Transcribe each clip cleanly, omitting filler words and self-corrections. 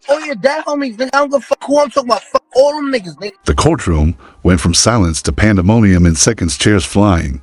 Oh yeah, that homies, nigga. I don't give a fuck who I'm talking about. Fuck all them niggas, nigga. The courtroom went from silence to pandemonium in seconds, chairs flying,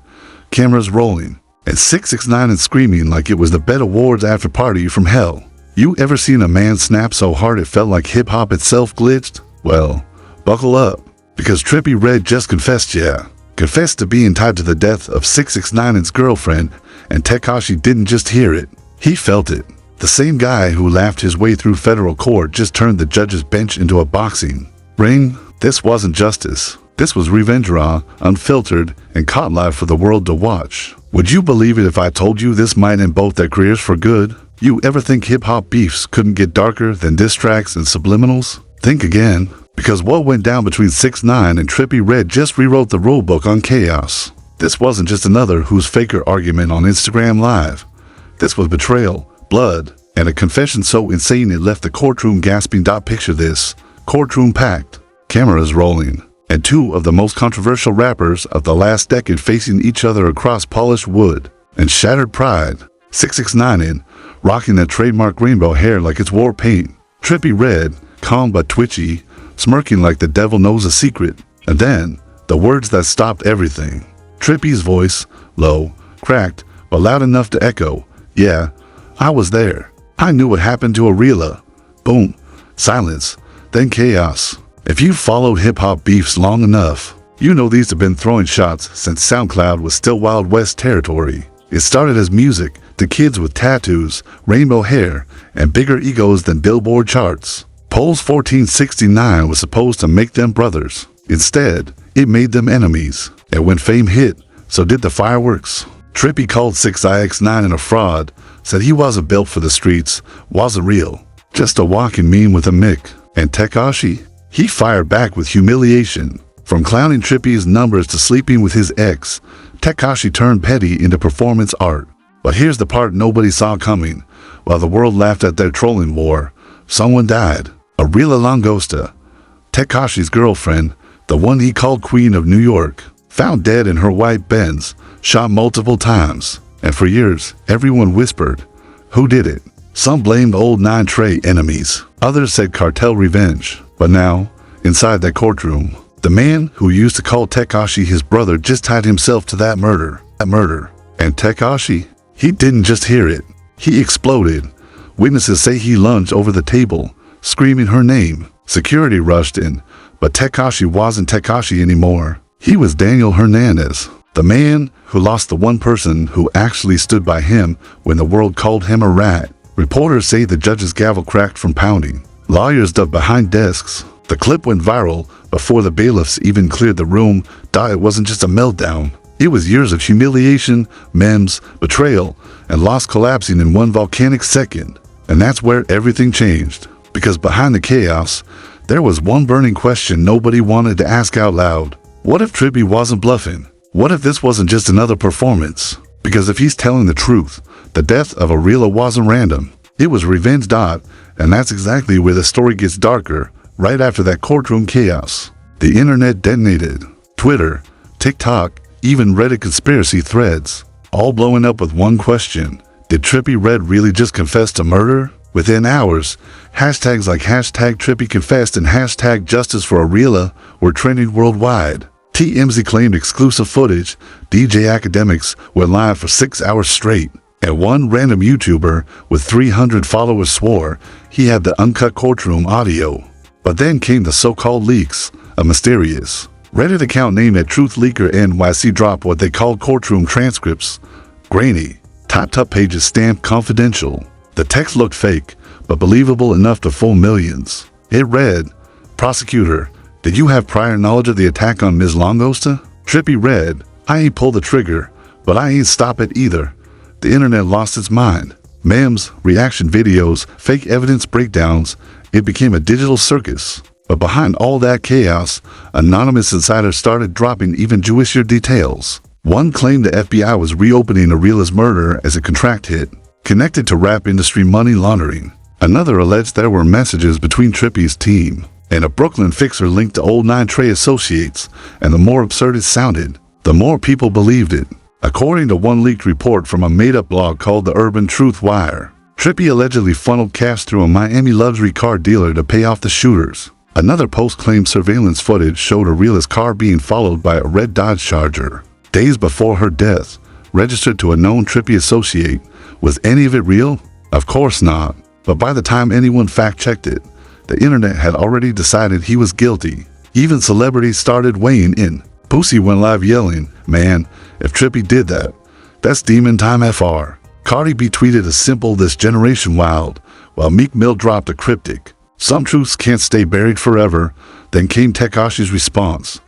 cameras rolling, and 6ix9ine screaming like it was the Bet Awards after party from hell. You ever seen a man snap so hard it felt like hip-hop itself glitched? Well, buckle up, because Trippie Redd just confessed to being tied to the death of 6ix9ine's girlfriend, and Tekashi didn't just hear it, he felt it. The same guy who laughed his way through federal court just turned the judge's bench into a boxing ring. This wasn't justice. This was revenge raw, unfiltered, and caught live for the world to watch. Would you believe it if I told you this might end both their careers for good? You ever think hip-hop beefs couldn't get darker than diss tracks and subliminals? Think again, because what went down between 6ix9ine and Trippie Redd just rewrote the rulebook on chaos. This wasn't just another who's faker argument on Instagram Live. This was betrayal, blood, and a confession so insane it left the courtroom gasping. Picture this, courtroom packed, cameras rolling, and two of the most controversial rappers of the last decade facing each other across polished wood and shattered pride. 6ix9ine rocking that trademark rainbow hair like it's war paint. Trippie Redd, calm but twitchy, smirking like the devil knows a secret. And then, the words that stopped everything. Trippie's voice, low, cracked, but loud enough to echo, "Yeah, I was there. I knew what happened to Arela." Boom. Silence. Then chaos. If you've followed hip-hop beefs long enough, you know these have been throwing shots since SoundCloud was still Wild West territory. It started as music to kids with tattoos, rainbow hair, and bigger egos than Billboard charts. Polls 1469 was supposed to make them brothers. Instead, it made them enemies. And when fame hit, so did the fireworks. Trippie called 6ix9ine a fraud, said he wasn't built for the streets, wasn't real, just a walking meme with a mic. And Tekashi? He fired back with humiliation. From clowning Trippie's numbers to sleeping with his ex, Tekashi turned petty into performance art. But here's the part nobody saw coming. While the world laughed at their trolling war, someone died. Arela Langosta, Tekashi's girlfriend, the one he called Queen of New York, found dead in her white Benz, shot multiple times. And for years, everyone whispered, who did it? Some blamed old 9 Trey enemies. Others said cartel revenge. But now, inside that courtroom, the man who used to call Tekashi his brother just tied himself to that murder. And Tekashi, he didn't just hear it. He exploded. Witnesses say he lunged over the table, screaming her name. Security rushed in, but Tekashi wasn't Tekashi anymore. He was Daniel Hernandez, the man who lost the one person who actually stood by him when the world called him a rat. Reporters say the judge's gavel cracked from pounding. Lawyers dug behind desks. The clip went viral before the bailiffs even cleared the room. It wasn't just a meltdown. It was years of humiliation, memes, betrayal, and loss collapsing in one volcanic second. And that's where everything changed. Because behind the chaos, there was one burning question nobody wanted to ask out loud. What if Trippie wasn't bluffing? What if this wasn't just another performance? Because if he's telling the truth, the death of Arela wasn't random. It was revenge. And that's exactly where the story gets darker, right after that courtroom chaos. The internet detonated. Twitter, TikTok, even Reddit conspiracy threads, all blowing up with one question. Did Trippie Redd really just confess to murder? Within hours, hashtags like hashtag Trippie confessed and hashtag justice for Arela were trending worldwide. TMZ claimed exclusive footage. DJ Academics went live for 6 hours straight. And one random YouTuber with 300 followers swore he had the uncut courtroom audio. But then came the so-called leaks, a mysterious Reddit account named at Truth Leaker NYC dropped what they called courtroom transcripts. Grainy, top pages stamped confidential. The text looked fake, but believable enough to fool millions. It read, "Prosecutor, did you have prior knowledge of the attack on Ms. Langosta?" Trippie Redd, "I ain't pulled the trigger, but I ain't stop it either." The internet lost its mind. Memes, reaction videos, fake evidence breakdowns, it became a digital circus. But behind all that chaos, anonymous insiders started dropping even Jewisher details. One claimed the FBI was reopening Arela's murder as a contract hit, connected to rap industry money laundering. Another alleged there were messages between Trippie's team and a Brooklyn fixer linked to old 9 Trey associates, and the more absurd it sounded, the more people believed it. According to one leaked report from a made-up blog called the Urban Truth Wire, Trippie allegedly funneled cash through a Miami luxury car dealer to pay off the shooters. Another post-claim surveillance footage showed a realist car being followed by a red Dodge Charger. Days before her death, registered to a known Trippie associate. Was any of it real? Of course not. But by the time anyone fact-checked it, the internet had already decided he was guilty. Even celebrities started weighing in. Boosie went live yelling, "Man, if Trippie did that, that's demon time FR." Cardi B tweeted a simple "This generation wild," while Meek Mill dropped a cryptic, "Some truths can't stay buried forever." Then came Tekashi's response.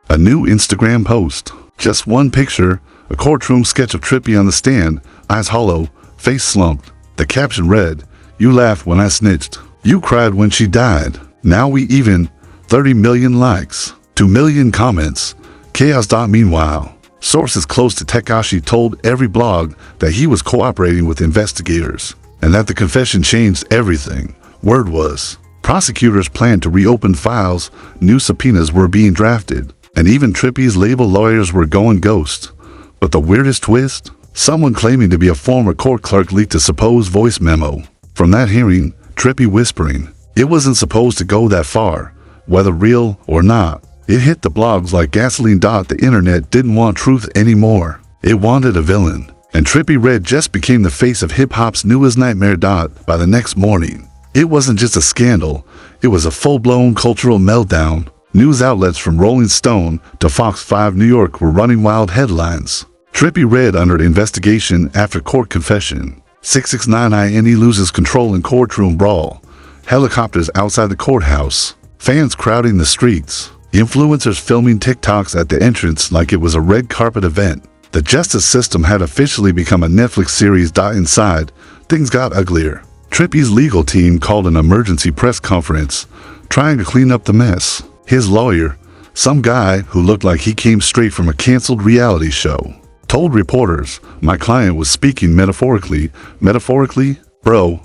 A new Instagram post. Just one picture, a courtroom sketch of Trippie on the stand, eyes hollow, face slumped. The caption read, "You laughed when I snitched. You cried when she died. Now we even." 30 million likes. 2 million comments. Chaos. Meanwhile, sources close to Tekashi told every blog that he was cooperating with investigators, and that the confession changed everything. Word was, prosecutors planned to reopen files, new subpoenas were being drafted, and even Trippie's label lawyers were going ghost. But the weirdest twist? Someone claiming to be a former court clerk leaked a supposed voice memo. From that hearing, Trippie whispering, it wasn't supposed to go that far, whether real or not. It hit the blogs like gasoline. The internet didn't want truth anymore. It wanted a villain. And Trippie Redd just became the face of hip-hop's newest nightmare. By the next morning, it wasn't just a scandal, it was a full-blown cultural meltdown. News outlets from Rolling Stone to Fox 5 New York were running wild headlines. Trippie Redd under investigation after court confession. 6ix9ine loses control in courtroom brawl. Helicopters outside the courthouse. Fans crowding the streets. Influencers filming TikToks at the entrance like it was a red carpet event. The justice system had officially become a Netflix series. Inside, things got uglier. Trippie's legal team called an emergency press conference, trying to clean up the mess. His lawyer, some guy who looked like he came straight from a canceled reality show, told reporters, "My client was speaking metaphorically." Metaphorically? Bro,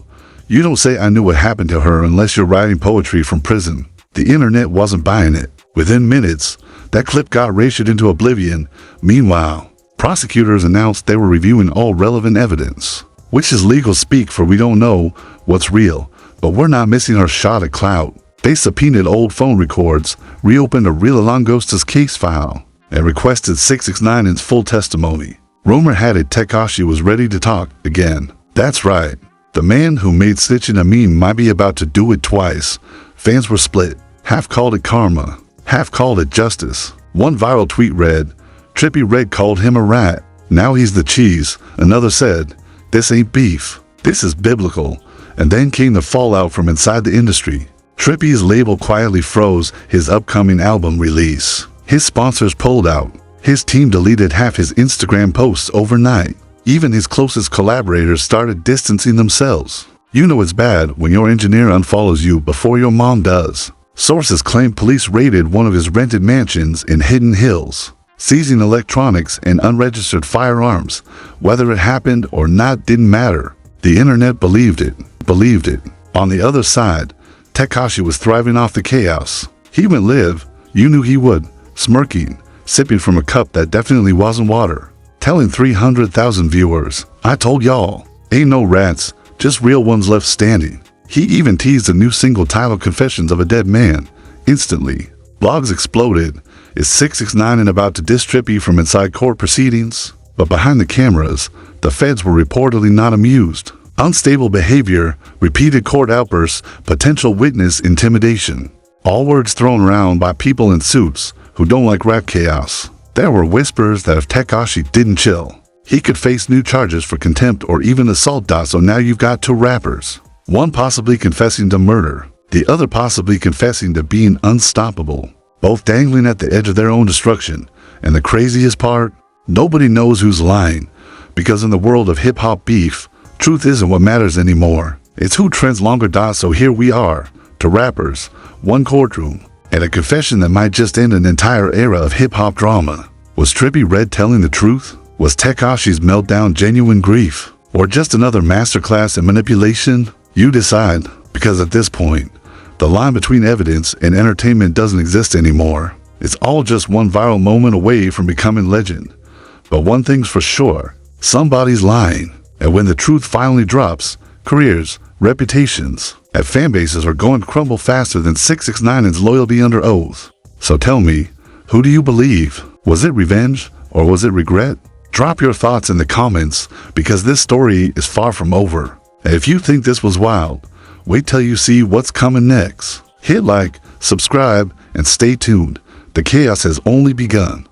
you don't say I knew what happened to her unless you're writing poetry from prison. The internet wasn't buying it. Within minutes, that clip got erased into oblivion. Meanwhile, prosecutors announced they were reviewing all relevant evidence, which is legal speak for we don't know what's real, but we're not missing our shot at clout. They subpoenaed old phone records, reopened a real Langosta's case file, and requested 6ix9ine's full testimony. Rumor had it Tekashi was ready to talk again. That's right. The man who made snitching a meme might be about to do it twice. Fans were split. Half called it karma, half called it justice. One viral tweet read, "Trippie Redd called him a rat. Now he's the cheese." Another said, "This ain't beef. This is biblical." And then came the fallout from inside the industry. Trippie's label quietly froze his upcoming album release. His sponsors pulled out. His team deleted half his Instagram posts overnight. Even his closest collaborators started distancing themselves. You know it's bad when your engineer unfollows you before your mom does. Sources claim police raided one of his rented mansions in Hidden Hills, seizing electronics and unregistered firearms. Whether it happened or not didn't matter. The internet believed it. On the other side, Tekashi was thriving off the chaos. He went live, you knew he would, smirking, sipping from a cup that definitely wasn't water, telling 300,000 viewers, "I told y'all, ain't no rats, just real ones left standing." He even teased a new single titled Confessions of a Dead Man. Instantly, blogs exploded. Is 6ix9ine about to diss Trippie from inside court proceedings? But behind the cameras, the feds were reportedly not amused. Unstable behavior, repeated court outbursts, potential witness intimidation. All words thrown around by people in suits who don't like rap chaos. There were whispers that if Tekashi didn't chill, he could face new charges for contempt or even assault. So now you've got two rappers. One possibly confessing to murder, the other possibly confessing to being unstoppable. Both dangling at the edge of their own destruction. And the craziest part? Nobody knows who's lying. Because in the world of hip-hop beef, truth isn't what matters anymore. It's who trends longer. So here we are, to rappers, one courtroom, and a confession that might just end an entire era of hip-hop drama. Was Trippie Redd telling the truth? Was Tekashi's meltdown genuine grief? Or just another masterclass in manipulation? You decide, because at this point, the line between evidence and entertainment doesn't exist anymore. It's all just one viral moment away from becoming legend. But one thing's for sure, somebody's lying. And when the truth finally drops, careers, reputations, and fan bases are going to crumble faster than 6ix9ine's loyalty under oath. So tell me, who do you believe? Was it revenge or was it regret? Drop your thoughts in the comments because this story is far from over. And if you think this was wild, wait till you see what's coming next. Hit like, subscribe, and stay tuned. The chaos has only begun.